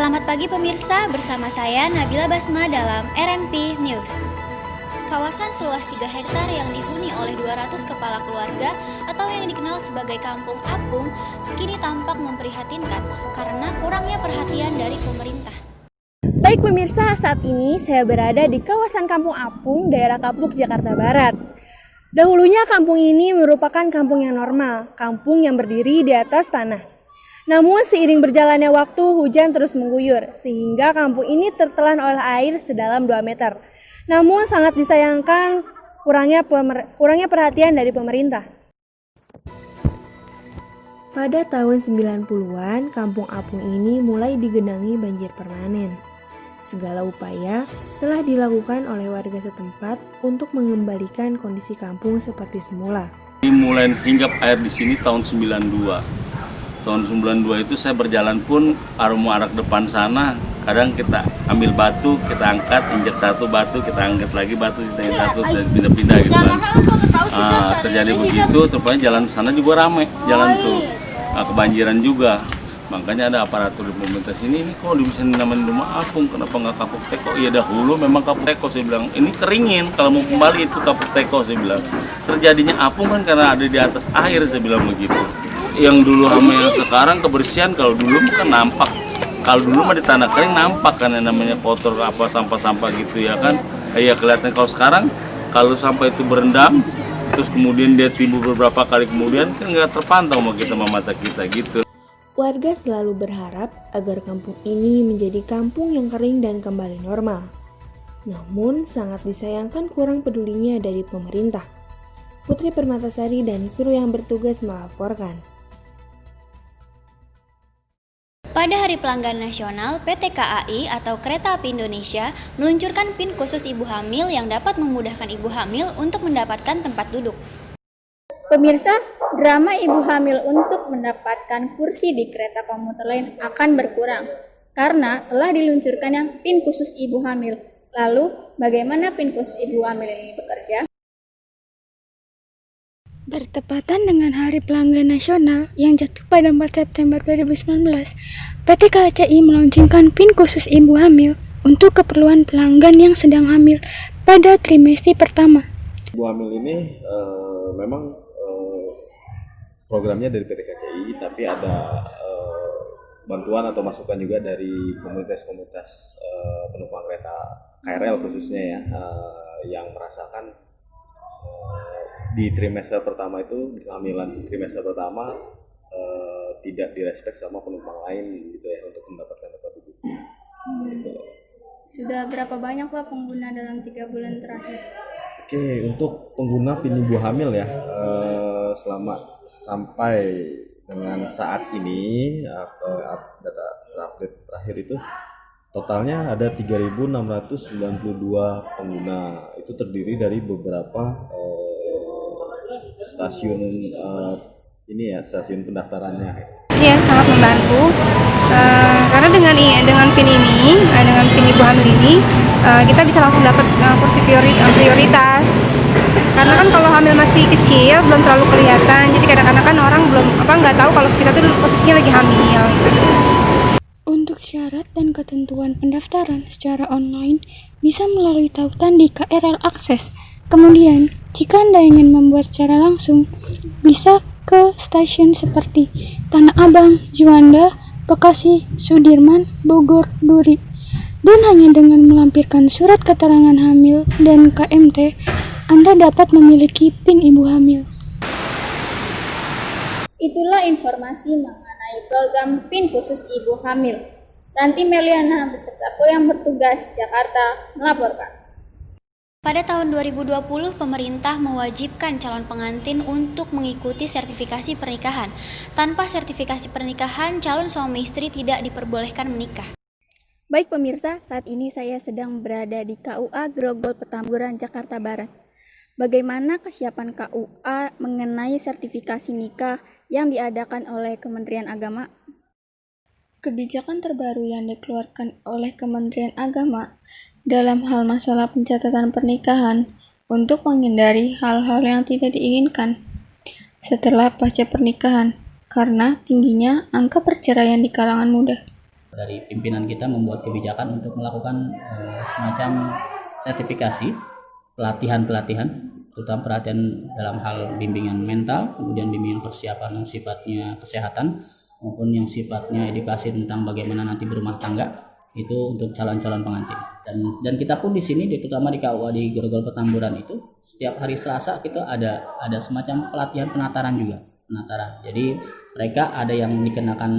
Selamat pagi pemirsa, bersama saya Nabila Basma dalam RNP News. Kawasan seluas 3 hektar yang dihuni oleh 200 kepala keluarga atau yang dikenal sebagai Kampung Apung kini tampak memprihatinkan karena kurangnya perhatian dari pemerintah. Baik pemirsa, saat ini saya berada di kawasan Kampung Apung, daerah Kapuk, Jakarta Barat. Dahulunya kampung ini merupakan kampung yang normal, kampung yang berdiri di atas tanah. Namun seiring berjalannya waktu, hujan terus mengguyur, sehingga kampung ini tertelan oleh air sedalam 2 meter. Namun sangat disayangkan kurangnya perhatian dari pemerintah. Pada tahun 90-an, kampung Apung ini mulai digenangi banjir permanen. Segala upaya telah dilakukan oleh warga setempat untuk mengembalikan kondisi kampung seperti semula. Mulai hinggap air di sini tahun 92. Tahun 92 itu saya berjalan pun arak depan sana, kadang kita ambil batu, kita angkat, injak satu batu, kita angkat lagi batu, kita injak satu, dan pindah-pindah gitu kan. Terjadi begitu, terus jalan sana juga ramai, jalan tuh kebanjiran juga. Makanya ada aparatur di pemerintah sini, ini kok bisa namanya rumah apung, kenapa nggak kapuk teko? Iya dahulu memang kapuk teko, saya bilang. Ini keringin, kalau mau kembali itu kapuk teko, saya bilang. Terjadinya apung kan karena ada di atas air, saya bilang begitu. Yang dulu sama yang sekarang kebersihan, kalau dulu kan nampak. Kalau dulu mah di tanah kering nampak kan yang namanya kotor apa sampah-sampah gitu ya kan. Iya kelihatan. Kalau sekarang kalau sampah itu berendam, terus kemudian dia timbul beberapa kali kemudian kan nggak terpantau sama kita sama mata kita gitu. Warga selalu berharap agar kampung ini menjadi kampung yang kering dan kembali normal. Namun sangat disayangkan kurang pedulinya dari pemerintah. Putri Permatasari dan kru yang bertugas melaporkan. Pada Hari Pelanggan Nasional, PT KAI atau Kereta Api Indonesia meluncurkan PIN khusus ibu hamil yang dapat memudahkan ibu hamil untuk mendapatkan tempat duduk. Pemirsa, drama ibu hamil untuk mendapatkan kursi di kereta komuter lain akan berkurang karena telah diluncurkannya PIN khusus ibu hamil. Lalu, bagaimana PIN khusus ibu hamil ini bekerja? Bertepatan dengan Hari Pelanggan Nasional yang jatuh pada 4 September 2019, PT KCI meluncurkan PIN khusus ibu hamil untuk keperluan pelanggan yang sedang hamil pada trimestri pertama. Ibu hamil ini memang programnya dari PT KCI, tapi ada bantuan atau masukan juga dari komunitas-komunitas penumpang kereta KRL khususnya ya, yang merasakan di trimester pertama itu, kehamilan trimester pertama tidak direspek sama penumpang lain gitu ya untuk mendapatkan tempat duduk. Gitu. Sudah berapa banyak Pak pengguna dalam 3 bulan terakhir? Oke, untuk pengguna PIN ibu hamil ya, selama sampai dengan saat ini data update terakhir itu totalnya ada 3.692 pengguna. Itu terdiri dari beberapa stasiun ini ya, stasiun pendaftarannya. Iya, sangat membantu karena dengan PIN ini, dengan PIN ibu hamil ini, kita bisa langsung dapat kursi prioritas. Karena kan kalau hamil masih kecil belum terlalu kelihatan, jadi kadang-kadang kan orang nggak tahu kalau kita tuh posisinya lagi hamil. Untuk syarat dan ketentuan pendaftaran secara online bisa melalui tautan di KRL Akses. Kemudian, jika Anda ingin membuat secara langsung, bisa ke stasiun seperti Tanah Abang, Juanda, Bekasi, Sudirman, Bogor, Duri. Dan hanya dengan melampirkan surat keterangan hamil dan KMT, Anda dapat memiliki PIN ibu hamil. Itulah informasi mengenai program PIN khusus ibu hamil. Ranti Meliana beserta kru yang bertugas Jakarta melaporkan. Pada tahun 2020, pemerintah mewajibkan calon pengantin untuk mengikuti sertifikasi pernikahan. Tanpa sertifikasi pernikahan, calon suami istri tidak diperbolehkan menikah. Baik pemirsa, saat ini saya sedang berada di KUA Grogol Petamburan, Jakarta Barat. Bagaimana kesiapan KUA mengenai sertifikasi nikah yang diadakan oleh Kementerian Agama? Kebijakan terbaru yang dikeluarkan oleh Kementerian Agama dalam hal masalah pencatatan pernikahan untuk menghindari hal-hal yang tidak diinginkan setelah pasca pernikahan karena tingginya angka perceraian di kalangan muda. dari pimpinan kita membuat kebijakan untuk melakukan semacam sertifikasi pelatihan, terutama pelatihan dalam hal bimbingan mental, kemudian bimbingan persiapan yang sifatnya kesehatan maupun yang sifatnya edukasi tentang bagaimana nanti berumah tangga, itu untuk calon-calon pengantin. Dan kita pun di sini, terutama di KUA di Grogol Petamburan itu, setiap hari Selasa kita ada semacam pelatihan penataran juga. Jadi mereka ada yang dikenakan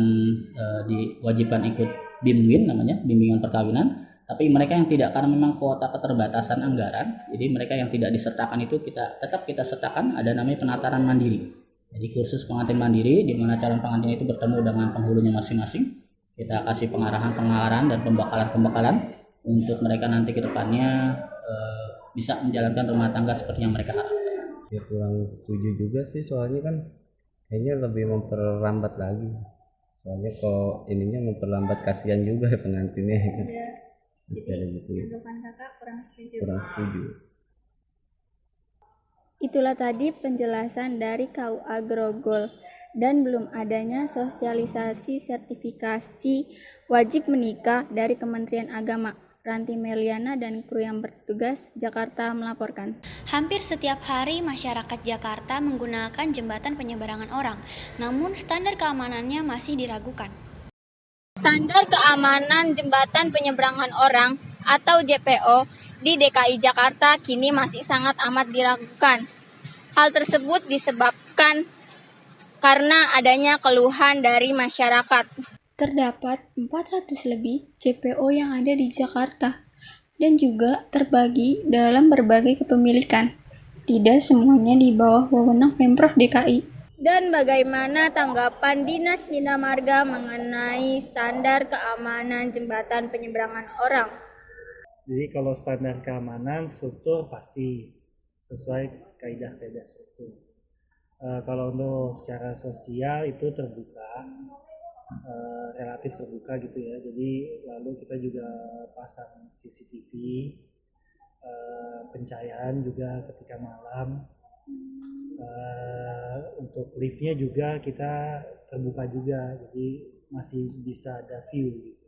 diwajibkan ikut BIMWIN namanya, bimbingan perkawinan, tapi mereka yang tidak, karena memang kuota keterbatasan anggaran, jadi mereka yang tidak disertakan itu tetap kita sertakan, ada namanya penataran mandiri. Jadi kursus pengantin mandiri di mana calon pengantin itu bertemu dengan penghulunya masing-masing. Kita kasih pengarahan dan pembekalan untuk mereka nanti ke depannya bisa menjalankan rumah tangga seperti yang mereka harapkan. Ya kurang setuju juga sih, soalnya kan kayaknya lebih memperlambat lagi. Soalnya kalau ininya memperlambat, kasihan juga ya pengantinnya. Ya, jadi tanggapan kakak kurang setuju. Kurang setuju. Itulah tadi penjelasan dari KUA Grogol, dan belum adanya sosialisasi sertifikasi wajib menikah dari Kementerian Agama. Ranti Meliana dan kru yang bertugas Jakarta melaporkan. Hampir setiap hari masyarakat Jakarta menggunakan jembatan penyeberangan orang, namun standar keamanannya masih diragukan. Standar keamanan jembatan penyeberangan orang atau JPO di DKI Jakarta kini masih sangat amat diragukan. Hal tersebut disebabkan karena adanya keluhan dari masyarakat. Terdapat 400 lebih JPO yang ada di Jakarta dan juga terbagi dalam berbagai kepemilikan. Tidak semuanya di bawah wewenang Pemprov DKI. Dan bagaimana tanggapan Dinas Bina Marga mengenai standar keamanan jembatan penyeberangan orang? Jadi kalau standar keamanan struktur pasti sesuai kaidah-kaidah struktur. Kalau untuk secara sosial itu terbuka, relatif terbuka gitu ya. Jadi lalu kita juga pasang CCTV, pencahayaan juga ketika malam. Untuk liftnya juga kita terbuka juga, jadi masih bisa ada view gitu.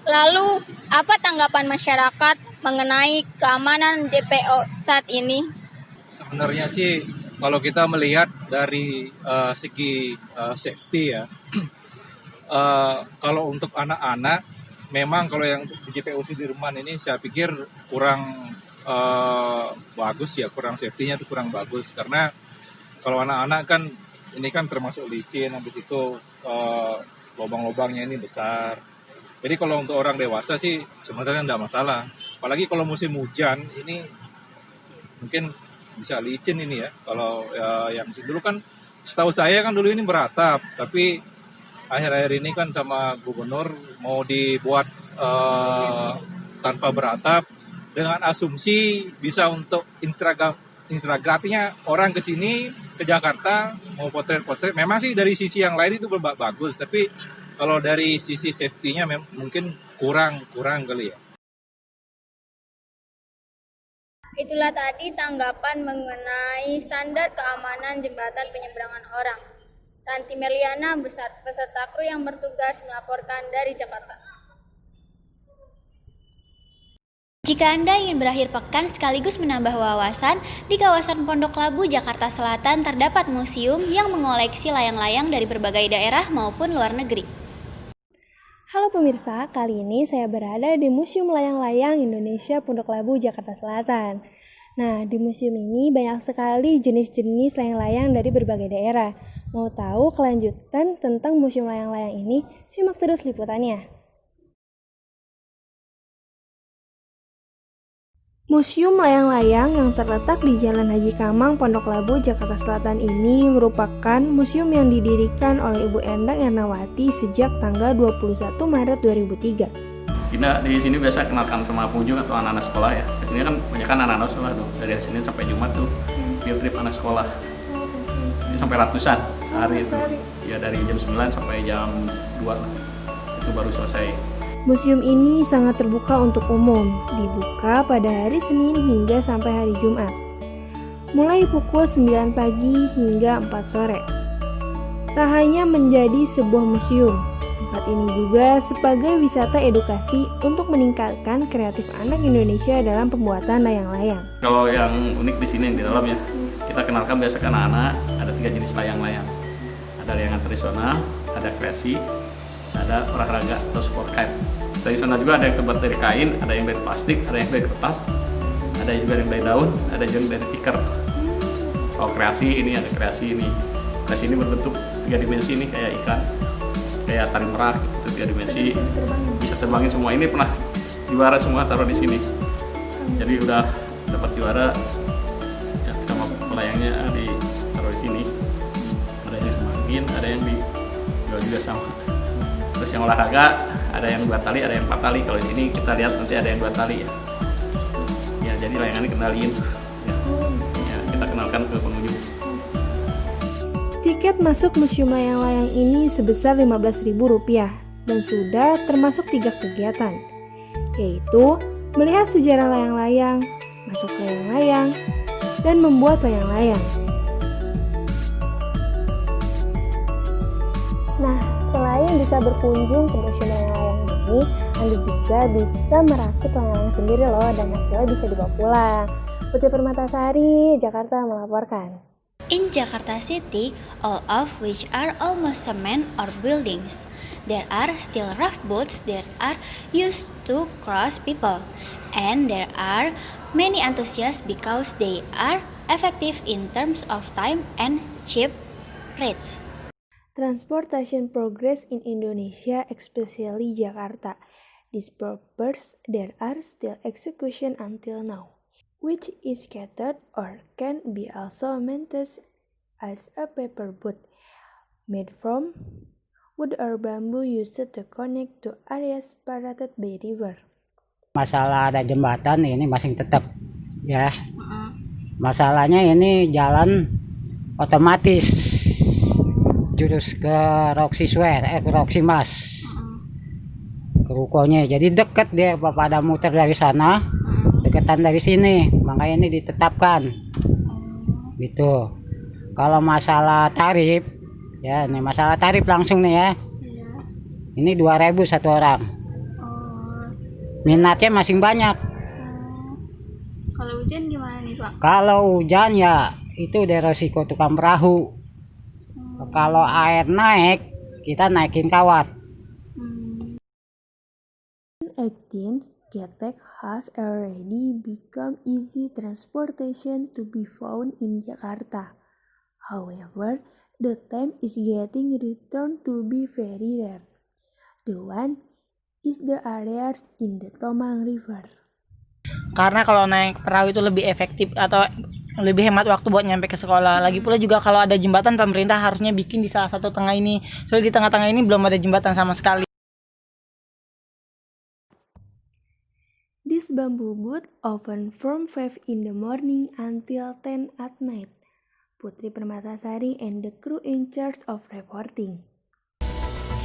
Lalu apa tanggapan masyarakat mengenai keamanan JPO saat ini? Sebenarnya sih kalau kita melihat dari segi safety ya, kalau untuk anak-anak memang kalau yang JPO Sudirman ini saya pikir kurang bagus ya, kurang safety-nya itu kurang bagus, karena kalau anak-anak kan ini kan termasuk licin, habis itu lubang-lubangnya ini besar. Jadi kalau untuk orang dewasa sih sebenarnya tidak masalah, apalagi kalau musim hujan ini mungkin bisa licin ini ya. Kalau yang dulu kan setahu saya kan dulu ini beratap, tapi akhir-akhir ini kan sama gubernur mau dibuat tanpa beratap dengan asumsi bisa untuk Instagramnya orang ke sini ke Jakarta mau potret-potret. Memang sih dari sisi yang lain itu bagus, tapi kalau dari sisi safety-nya mungkin kurang kali ya. Itulah tadi tanggapan mengenai standar keamanan jembatan penyeberangan orang. Ranti Meliana beserta kru yang bertugas melaporkan dari Jakarta. Jika Anda ingin berakhir pekan sekaligus menambah wawasan, di kawasan Pondok Labu, Jakarta Selatan terdapat museum yang mengoleksi layang-layang dari berbagai daerah maupun luar negeri. Halo pemirsa, kali ini saya berada di Museum Layang-Layang Indonesia Pondok Labu, Jakarta Selatan. Nah, di museum ini banyak sekali jenis-jenis layang-layang dari berbagai daerah. Mau tahu kelanjutan tentang Museum Layang-Layang ini? Simak terus liputannya. Museum Layang-Layang yang terletak di Jalan Haji Kamang, Pondok Labu, Jakarta Selatan ini merupakan museum yang didirikan oleh Ibu Endang Ernawati sejak tanggal 21 Maret 2003. Kita di sini biasa kenalkan sama pengunjung atau anak-anak sekolah ya. Di sini kan banyak anak-anak sekolah tuh, dari Senin sampai Jumat tuh field trip anak sekolah. Ini sampai ratusan sehari itu. Ya dari jam 9 sampai jam 2 lah. Itu baru selesai. Museum ini sangat terbuka untuk umum, dibuka pada hari Senin hingga sampai hari Jumat, mulai pukul 9 pagi hingga 4 sore. Tak hanya menjadi sebuah museum, Tempat ini juga sebagai wisata edukasi untuk meningkatkan kreatif anak Indonesia dalam pembuatan layang-layang. Kalau yang unik di sini yang di dalam ya, kita kenalkan biasa ke anak-anak ada 3 jenis layang-layang. Ada layangan tradisional, ada kreasi, ada olahraga atau sport kite. Tradisional juga ada yang terbuat dari kain, ada yang dari plastik, ada yang dari kertas, ada juga yang dari daun, ada juga dari tikar. Kalau kreasi ini ada kreasi ini. Kreasi ini berbentuk 3 dimensi ini kayak ikan, kayak tari merak gitu, 3 dimensi. Bisa terbangin semua. Ini pernah juara semua taruh di sini. Jadi udah dapat juara. Ya, kita mau pelayangnya ditaruh di sini. Ada yang semangin, ada yang dijual juga sama. Terus yang olahraga ada yang 2 tali, ada yang 4 tali. Kalau di sini kita lihat nanti ada yang 2 tali ya. Ya jadi layangannya kendaliin. Ya, kita kenalkan ke pengunjung. Tiket masuk Museum Layang-Layang ini sebesar Rp15.000 dan sudah termasuk 3 kegiatan, yaitu melihat sejarah layang-layang, masuk layang-layang, dan membuat layang-layang. Nah, selain bisa berkunjung ke Museum Layang-Layang ini, Anda juga bisa merakit layang-layang sendiri loh, dan hasilnya bisa dibawa pulang. Putri Permatasari, Jakarta melaporkan. In Jakarta City, all of which are almost cement or buildings, there are still rough boats that are used to cross people, and there are many enthusiasts because they are effective in terms of time and cheap rates. Transportation progress in Indonesia, especially Jakarta. These purpose there are still execution until now, which is scattered or can be also maintained as a paper boat made from wood or bamboo used to connect to areas separated by river. Masalah ada jembatan ini masih tetap ya. Masalahnya ini jalan otomatis jurus ke Roxy Square, ke Roxy Mas, ke rukonya. Jadi dekat dia pada muter dari sana, deketan dari sini, makanya ini ditetapkan gitu. Kalau masalah tarif ya, ini masalah tarif langsung nih ya, ini 2.000 satu orang. Minatnya masih banyak. Kalau hujan gimana nih Pak? Kalau hujan ya itu udah resiko tukang perahu. Kalau air naik, kita naikin kawat. 18, Getek has already become easy transportation to be found in Jakarta. However, the time is getting returned to be very rare. The one is the areas in the Tomang River. Karena kalau naik perahu itu lebih efektif atau lebih hemat waktu buat nyampe ke sekolah. Lagi pula juga kalau ada jembatan, pemerintah harusnya bikin di salah satu tengah ini. Soalnya di tengah-tengah ini belum ada jembatan sama sekali. This bamboo boat open from 5 in the morning until 10 at night. Putri Permatasari and the crew in charge of reporting.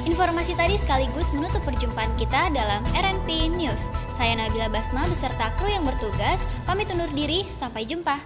Informasi tadi sekaligus menutup perjumpaan kita dalam RNP News. Saya Nabila Basma beserta kru yang bertugas, pamit undur diri, sampai jumpa.